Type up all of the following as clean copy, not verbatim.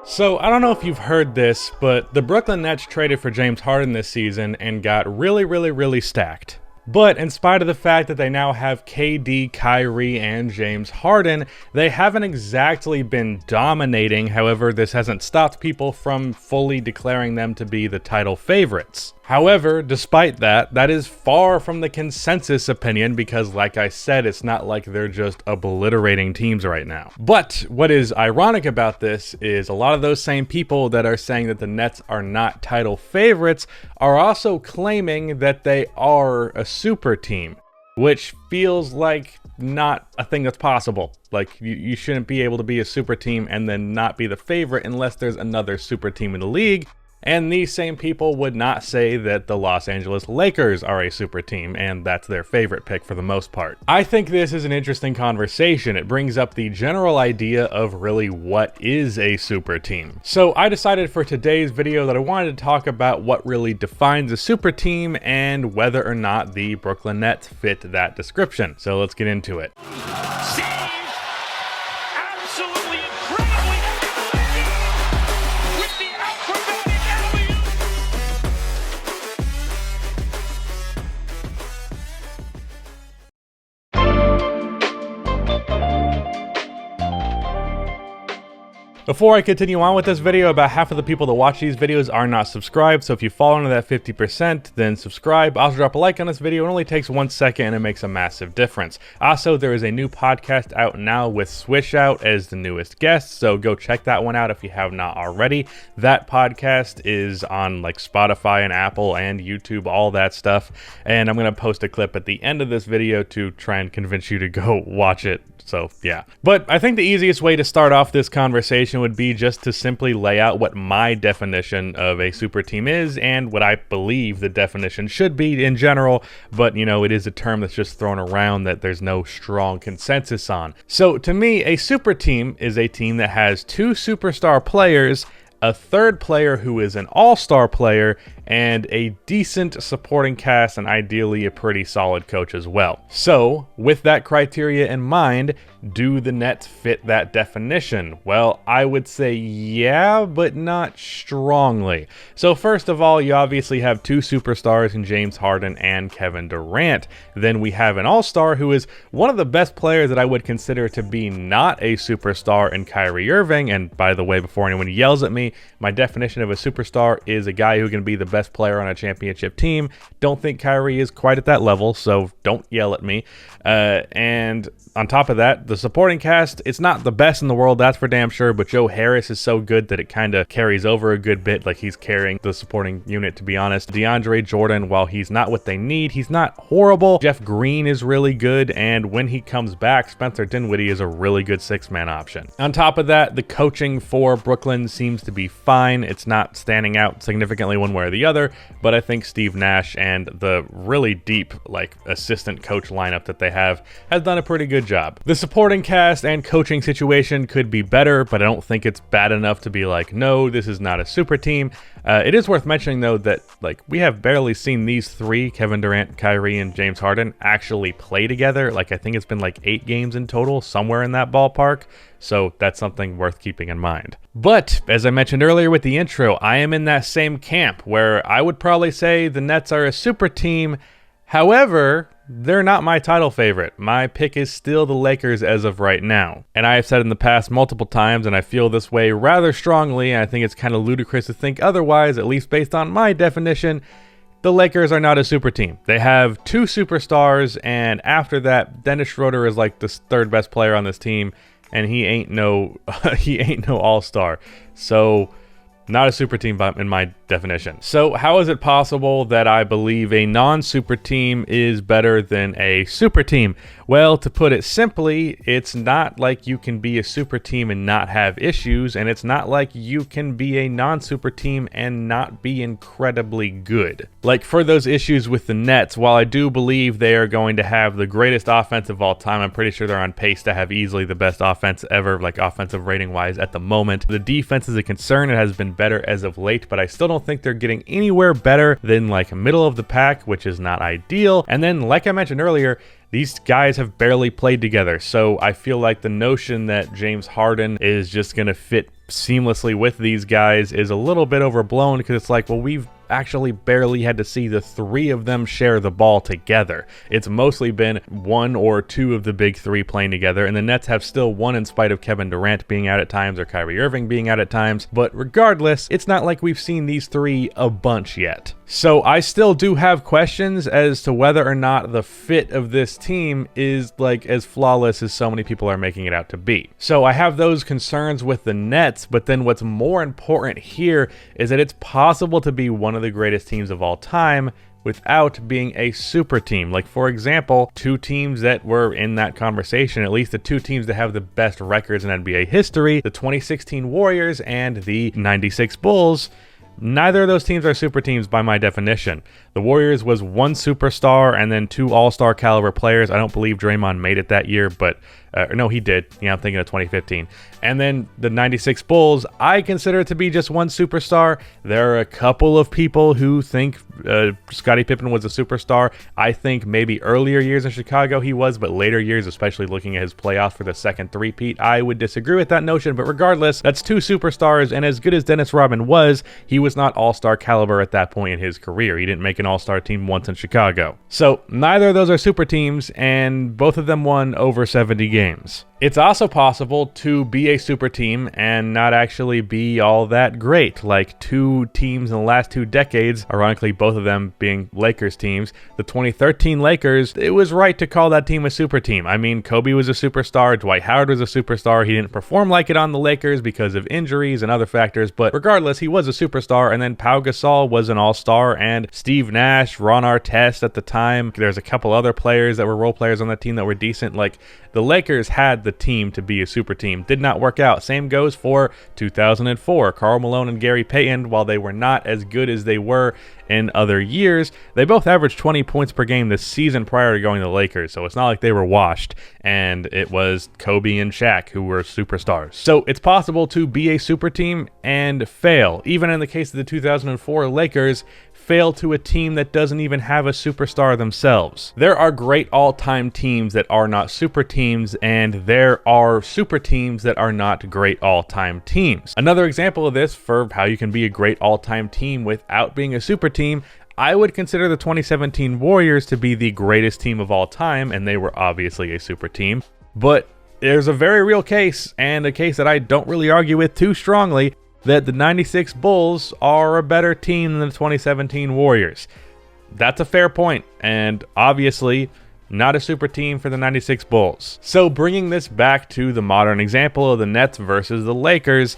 So, I don't know if you've heard this, but the Brooklyn Nets traded for James Harden this season and got really stacked. But in spite of the fact that they now have KD, Kyrie, and James Harden, they haven't exactly been dominating. However, this hasn't stopped people from fully declaring them to be the title favorites. However, despite that, that is far from the consensus opinion because, like I said, it's not like they're just obliterating teams right now. But what is ironic about this is a lot of those same people that are saying that the Nets are not title favorites are also claiming that they are a super team, which feels like not a thing that's possible. Like, you shouldn't be able to be a super team and then not be the favorite unless there's another super team in the league. And these same people would not say that the Los Angeles Lakers are a super team, and that's their favorite pick for the most part. I think this is an interesting conversation. It brings up the general idea of really what is a super team. So I decided for today's video that I wanted to talk about what really defines a super team and whether or not the Brooklyn Nets fit that description. So let's get into it. Before I continue on with this video, about half of the people that watch these videos are not subscribed, so if you fall into that 50%, then subscribe. Also drop a like on this video. It only takes 1 second and it makes a massive difference. Also, there is a new podcast out now with Swish Out as the newest guest, so go check that one out if you have not already. That podcast is on like Spotify and Apple and YouTube, all that stuff, and I'm going to post a clip at the end of this video to try and convince you to go watch it. So yeah, but I think the easiest way to start off this conversation would be just to simply lay out what my definition of a super team is and what I believe the definition should be in general, but you know, it is a term that's just thrown around that there's no strong consensus on. So to me, a super team is a team that has two superstar players, a third player who is an all-star player, and a decent supporting cast, and ideally a pretty solid coach as well. So, with that criteria in mind, do the Nets fit that definition? Well, I would say yeah, but not strongly. So first of all, you obviously have two superstars in James Harden and Kevin Durant. Then we have an all-star who is one of the best players that I would consider to be not a superstar in Kyrie Irving. And by the way, before anyone yells at me, my definition of a superstar is a guy who can be the best player on a championship team. Don't think Kyrie is quite at that level, so don't yell at me. And on top of that, the supporting cast, it's not the best in the world, that's for damn sure, but Joe Harris is so good that it kind of carries over a good bit, like he's carrying the supporting unit, to be honest. DeAndre Jordan, while he's not what they need, he's not horrible. Jeff Green is really good, and when he comes back, Spencer Dinwiddie is a really good six-man option. On top of that, the coaching for Brooklyn seems to be fine. It's not standing out significantly one way or the other, but I think Steve Nash and the really deep like assistant coach lineup that they have has done a pretty good job. The supporting cast and coaching situation could be better, but I don't think it's bad enough to be like, no, this is not a super team. It is worth mentioning though that like we have barely seen these three, Kevin Durant, Kyrie, and James Harden, actually play together. Like I think it's been like 8 games in total, somewhere in that ballpark. So that's something worth keeping in mind. But as I mentioned earlier with the intro, I am in that same camp where I would probably say the Nets are a super team. However, they're not my title favorite. My pick is still the Lakers as of right now. And I have said in the past multiple times, and I feel this way rather strongly, and I think it's kind of ludicrous to think otherwise, at least based on my definition, the Lakers are not a super team. They have two superstars, and after that, Dennis Schroeder is like the third best player on this team, and he ain't no all-star. So not a super team in my definition. So how is it possible that I believe a non-super team is better than a super team? Well, to put it simply, it's not like you can be a super team and not have issues, and it's not like you can be a non-super team and not be incredibly good. Like for those issues with the Nets, while I do believe they are going to have the greatest offense of all time, I'm pretty sure they're on pace to have easily the best offense ever, like offensive rating wise at the moment. The defense is a concern. It has been better as of late, but I still don't think they're getting anywhere better than like middle of the pack, which is not ideal. And then, like I mentioned earlier, these guys have barely played together, so I feel like the notion that James Harden is just going to fit seamlessly with these guys is a little bit overblown, because it's like, well, we've actually barely had to see the three of them share the ball together. It's mostly been one or two of the big three playing together, and the Nets have still won in spite of Kevin Durant being out at times or Kyrie Irving being out at times. But regardless, it's not like we've seen these three a bunch yet. So I still do have questions as to whether or not the fit of this team is like as flawless as so many people are making it out to be. So I have those concerns with the Nets, but then what's more important here is that it's possible to be one of the greatest teams of all time without being a super team. Like, for example, two teams that were in that conversation, at least the two teams that have the best records in NBA history, the 2016 Warriors and the 96 Bulls. Neither of those teams are super teams by my definition. The Warriors was one superstar and then two all-star caliber players. I don't believe Draymond made it that year, but no, he did. Yeah, I'm thinking of 2015. And then the 96 Bulls, I consider it to be just one superstar. There are a couple of people who think Scottie Pippen was a superstar. I think maybe earlier years in Chicago he was, but later years, especially looking at his playoffs for the second three-peat, I would disagree with that notion. But regardless, that's two superstars, and as good as Dennis Rodman was, he was not all-star caliber at that point in his career. He didn't make an all-star team once in Chicago. So neither of those are super teams, and both of them won over 70 games. It's also possible to be a super team and not actually be all that great, like two teams in the last 2 decades, ironically both of them being Lakers teams. The 2013 Lakers, it was right to call that team a super team. I mean, Kobe was a superstar, Dwight Howard was a superstar. He didn't perform like it on the Lakers because of injuries and other factors, but regardless, he was a superstar. And then Pau Gasol was an all-star, and Steve Nash, Ron Artest at the time. There's a couple other players that were role players on that team that were decent. Like, the Lakers had the team to be a super team. Did not work out. Same goes for 2004. Karl Malone and Gary Payton, while they were not as good as they were in other years, they both averaged 20 points per game this season prior to going to the Lakers. So it's not like they were washed, and it was Kobe and Shaq who were superstars. So it's possible to be a super team and fail. Even in the case of the 2004 Lakers, fail to a team that doesn't even have a superstar themselves. There are great all-time teams that are not super teams, and there are super teams that are not great all-time teams. Another example of this for how you can be a great all-time team without being a super team, I would consider the 2017 Warriors to be the greatest team of all time, and they were obviously a super team. But there's a very real case, and a case that I don't really argue with too strongly, that the 96 Bulls are a better team than the 2017 Warriors. That's a fair point, and obviously not a super team for the 96 Bulls. So bringing this back to the modern example of the Nets versus the Lakers,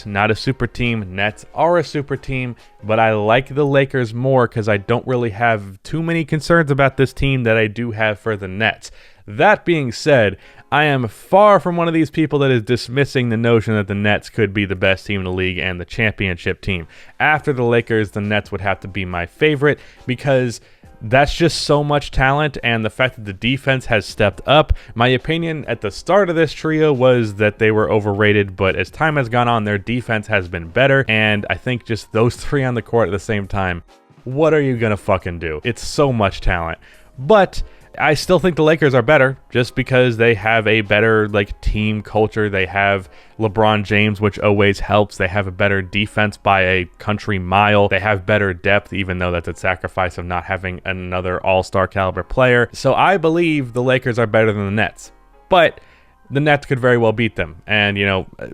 not a super team, Nets are a super team, but I like the Lakers more because I don't really have too many concerns about this team that I do have for the Nets. That being said, I am far from one of these people that is dismissing the notion that the Nets could be the best team in the league and the championship team. After the Lakers, the Nets would have to be my favorite because that's just so much talent, and the fact that the defense has stepped up. My opinion at the start of this trio was that they were overrated, but as time has gone on, their defense has been better, and I think just those three on the court at the same time, what are you gonna fucking do? It's so much talent. But I still think the Lakers are better just because they have a better team culture. They have LeBron James, which always helps. They have a better defense by a country mile. They have better depth, even though that's a sacrifice of not having another all-star caliber player. So I believe the Lakers are better than the Nets. But the Nets could very well beat them. And,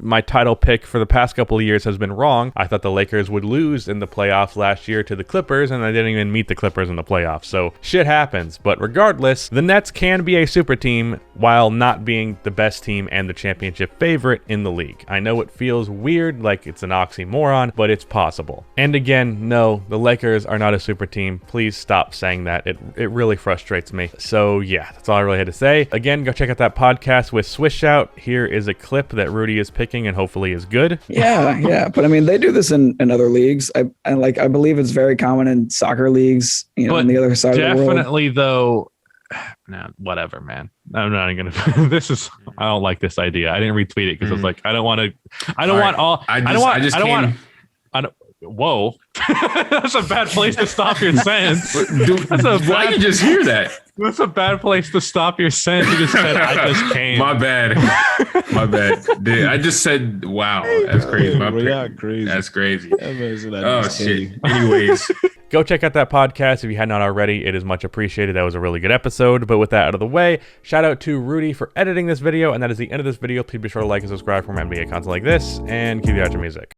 my title pick for the past couple of years has been wrong. I thought the Lakers would lose in the playoffs last year to the Clippers, and they didn't even meet the Clippers in the playoffs. So shit happens. But regardless, the Nets can be a super team while not being the best team and the championship favorite in the league. I know it feels weird, like it's an oxymoron, but it's possible. And again, no, the Lakers are not a super team. Please stop saying that. It really frustrates me. So yeah, that's all I really had to say. Again, go check out that podcast with Swish Out. Here is a clip that Rudy is picking and hopefully is good. Yeah. But I mean, they do this in other leagues. I believe it's very common in soccer leagues, on the other side of the world. Definitely though. Nah, whatever, man. I'm not even gonna. I don't like this idea. I didn't retweet it because I was like, I don't want. Whoa, that's a bad place to stop your sentence. Why you just hear that? That's a bad place to stop your sentence. You just said, I just came. My bad. My bad. Dude, I just said, wow. That's crazy. Crazy. That's crazy. Oh, shit. Anyways. Go check out that podcast if you had not already. It is much appreciated. That was a really good episode. But with that out of the way, shout out to Rudy for editing this video. And that is the end of this video. Please be sure to like and subscribe for more NBA content like this. And keep the outro music.